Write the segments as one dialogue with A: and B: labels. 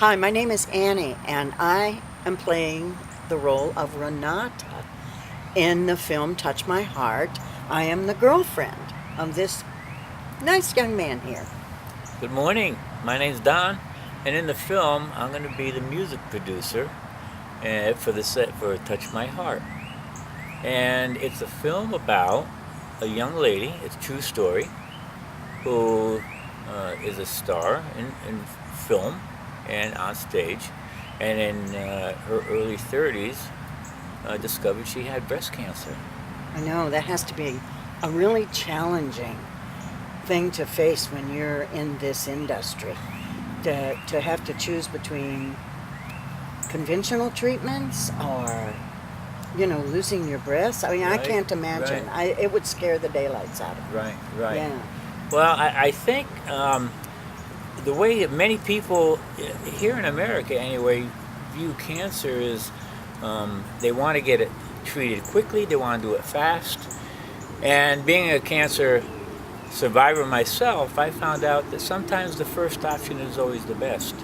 A: Hi, my name is Annie, and I am playing the role of Renata in the film Touch My Heart. I am the girlfriend of this nice young man here.
B: Good morning. My name's Don, and in the film, I'm going to be the music producer for the set for "Touch My Heart." And it's a film about a young lady. It's a true story who is a star in film and on stage, and in her early 30s, discovered she had breast cancer.
A: I know that has to be a really challenging thing to face when you're in this industry. To have to choose between conventional treatments or, losing your breasts. I mean, I
B: Right,
A: can't imagine.
B: right,
A: It would scare the daylights out of me.
B: right, right.
A: Yeah.
B: Well, I think the way that many people here in America, anyway, view cancer is they want to get it treated quickly, they want to do it fast. And being a cancer survivor myself, I found out that sometimes the first option is always the best.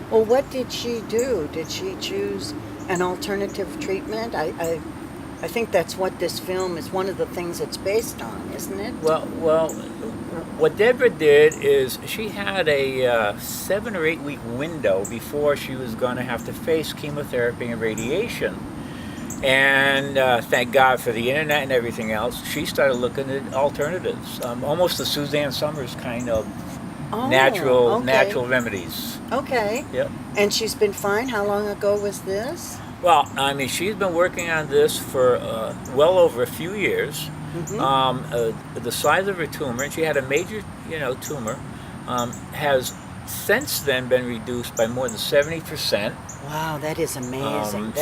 A: Well, what did she do? Did she choose an alternative treatment? I think that's what this film is one of the things it's based on, isn't it?
B: Well, what Deborah did is she had a 7 or 8 week window before she was going to have to face chemotherapy and radiation. And thank God for the internet and everything else, she started looking at alternatives, almost the Suzanne Summers kind of
A: Oh, okay.
B: natural remedies.
A: Okay.
B: Yep.
A: And she's been fine. How long ago was this?
B: Well, I mean, she's been working on this for well over a few years.
A: Mm-hmm.
B: The size of her tumor, and she had a major, tumor, has since then been reduced by more than 70%.
A: Wow, that is amazing.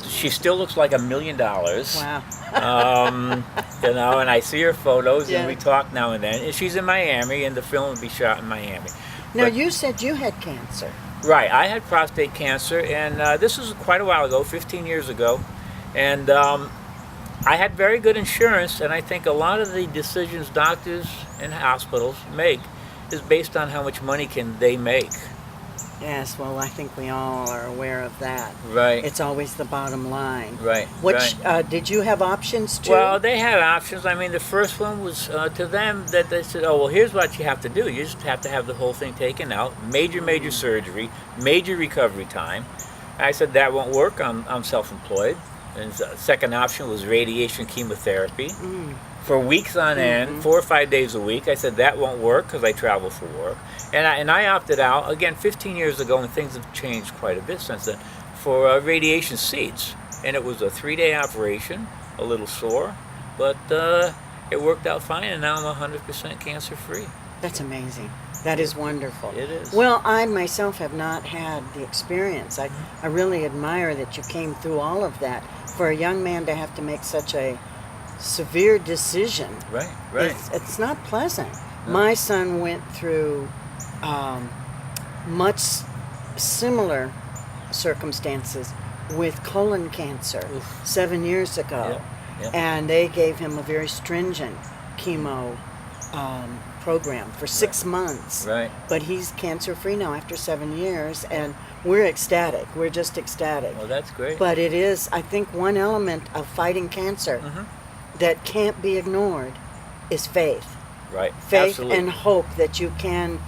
B: She still looks like $1 million.
A: Wow.
B: Um, and I see her photos, and we
A: Yeah.
B: talk now and then. And she's in Miami, and the film will be shot in Miami.
A: Now,
B: But
A: you said you had cancer.
B: right, I had prostate cancer, and this was quite a while ago, 15 years ago, and I had very good insurance. And I think a lot of the decisions doctors and hospitals make is based on how much money can they make.
A: Yes, well, I think we all are aware of that.
B: Right,
A: It's always the bottom line.
B: right,
A: Which,
B: right.
A: did you have options too?
B: Well, they had options. I mean, the first one was to them that they said, "Oh, well, here's what you have to do. You just have to have the whole thing taken out, major surgery, major recovery time." I said that won't work. I'm self-employed. And the second option was radiation chemotherapy
A: Mm.
B: for weeks on
A: Mm-hmm.
B: end, 4 or 5 days a week. I said that won't work because I travel for work, and I opted out again 15 years ago, and things have changed quite a bit since then. For radiation seeds, and it was a 3-day operation, a little sore, but it worked out fine, and now I'm 100% cancer free.
A: That's amazing. That is wonderful.
B: It is.
A: Well, I myself have not had the experience. I really admire that you came through all of that. For a young man to have to make such a severe decision,
B: Right, right.
A: it's not pleasant.
B: No.
A: My son went through um, much similar circumstances with colon cancer
B: Oof.
A: 7 years ago,
B: Yeah, yeah.
A: and they gave him a very stringent chemo program for 6 months.
B: Right.
A: But he's cancer free now after 7 years, and we're ecstatic. We're just ecstatic.
B: Well, that's great.
A: But it is, I think, one element of fighting cancer
B: Mhm.
A: that can't be ignored is faith.
B: Right.
A: Faith
B: Absolutely.
A: and hope that you can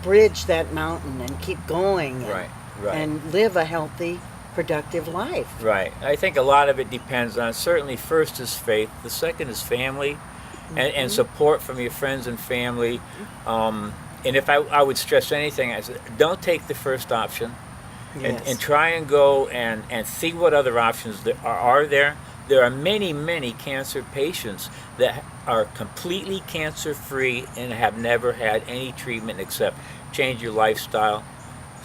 A: bridge that mountain and keep going
B: Right, right.
A: and live a healthy, productive life.
B: Right. I think a lot of it depends on, certainly first is faith, the second is family, and support from your friends and family. And if I would stress anything, I said, don't take the first option,
A: Yes.
B: and try and go and see what other options there are there. There are many cancer patients that are completely cancer free and have never had any treatment except change your lifestyle,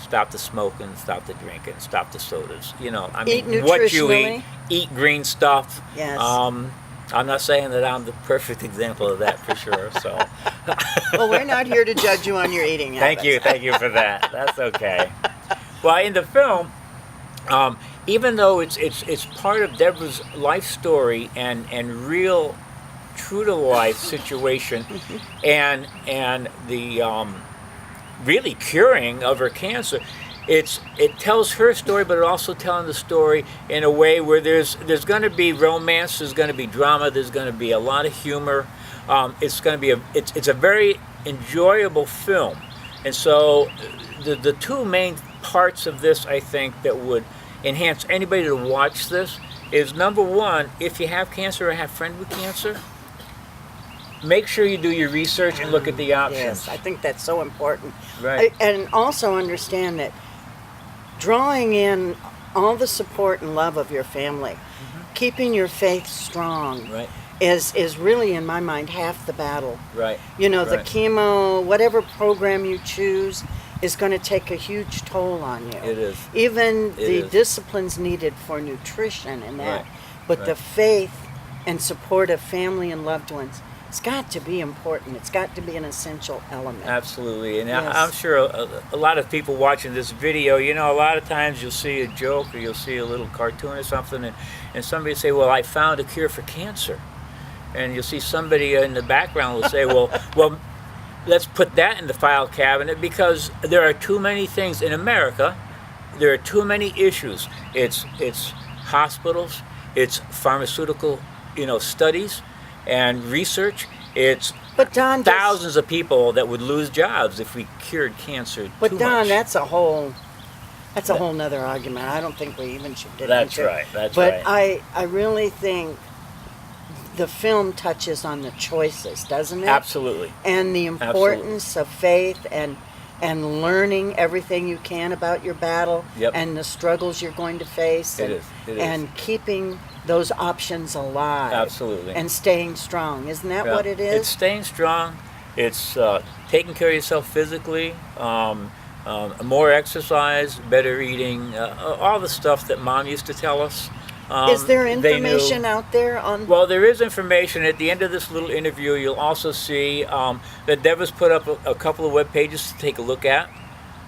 B: stop the smoking, stop the drinking, stop the sodas. I
A: Eat
B: mean, what you
A: nutritionally.
B: eat green stuff.
A: Yes.
B: I'm not saying that I'm the perfect example of that for sure. So,
A: Well, we're not here to judge you on your eating habits.
B: thank you for that. That's okay. Well, in the film, even though it's part of Deborah's life story and real, true to life situation, and the really curing of her cancer, it tells her story, but it also telling the story in a way where there's going to be romance, there's going to be drama, there's going to be a lot of humor. It's going to be it's a very enjoyable film, and so the two main parts of this, I think, that would enhance anybody to watch this is, number one, if you have cancer or have a friend with cancer, make sure you do your research and look at the options.
A: Yes, I think that's so important.
B: Right.
A: And also understand that drawing in all the support and love of your family, keeping your faith strong,
B: Right.
A: is really, in my mind, half the battle.
B: Right.
A: You know, the
B: Right.
A: chemo, whatever program you choose, is going to take a huge toll on you.
B: It is.
A: Even
B: It
A: the
B: is.
A: disciplines needed for nutrition and that.
B: Right.
A: But the
B: Right.
A: faith and support of family and loved ones, it's got to be important. It's got to be an essential element.
B: Absolutely, and
A: Yes.
B: I'm sure a lot of people watching this video, you know, a lot of times you'll see a joke or you'll see a little cartoon or something, and somebody say, well, I found a cure for cancer. And you'll see somebody in the background will say, well, let's put that in the file cabinet, because there are too many things in America. There are too many issues. It's hospitals, it's pharmaceutical, studies and research. It's
A: But Don,
B: thousands of people that would lose jobs if we cured cancer.
A: But
B: too
A: Don,
B: much.
A: that's a whole nother argument. I don't think we even should get
B: That's
A: into.
B: right. That's
A: But
B: right.
A: I really think the film touches on the choices, doesn't it?
B: Absolutely.
A: And the importance of faith and learning everything you can about your battle
B: Yep.
A: and the struggles you're going to face.
B: It
A: and,
B: is. It is.
A: and keeping those options alive.
B: Absolutely.
A: And staying strong. Isn't that
B: Yeah.
A: what it is?
B: It's staying strong. It's taking care of yourself physically. More exercise, better eating, all the stuff that Mom used to tell us.
A: Is there
B: they knew.
A: information out there on?
B: Well, there is information. At the end of this little interview, you'll also see that Deva's put up a couple of web pages to take a look at.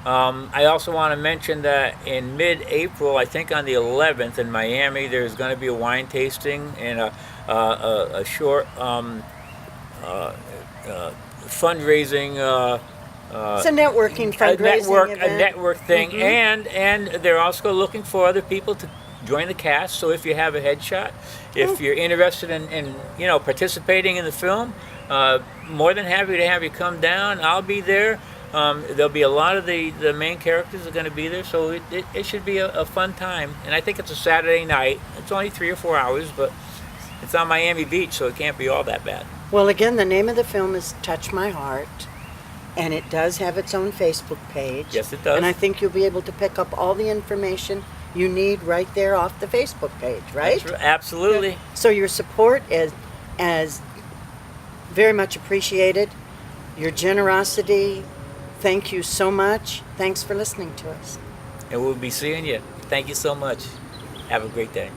B: I also want to mention that in mid-April, I think on the 11th in Miami, there's going to be a wine tasting and a short fundraising.
A: It's a networking fundraising event.
B: A network thing, and they're also looking for other people to join the cast. So if you have a headshot, if you're interested in participating in the film, more than happy to have you come down. I'll be there. There'll be a lot of the main characters are going to be there, so it should be a fun time. And I think it's a Saturday night. It's only 3 or 4 hours, but it's on Miami Beach, so it can't be all that bad.
A: Well, again, the name of the film is Touch My Heart, and it does have its own Facebook page.
B: Yes, it does.
A: And I think you'll be able to pick up all the information you need right there off the Facebook page, right?
B: That's right. Absolutely.
A: So your support is very much appreciated. Your generosity, thank you so much. Thanks for listening to us.
B: And we'll be seeing you. Thank you so much. Have a great day.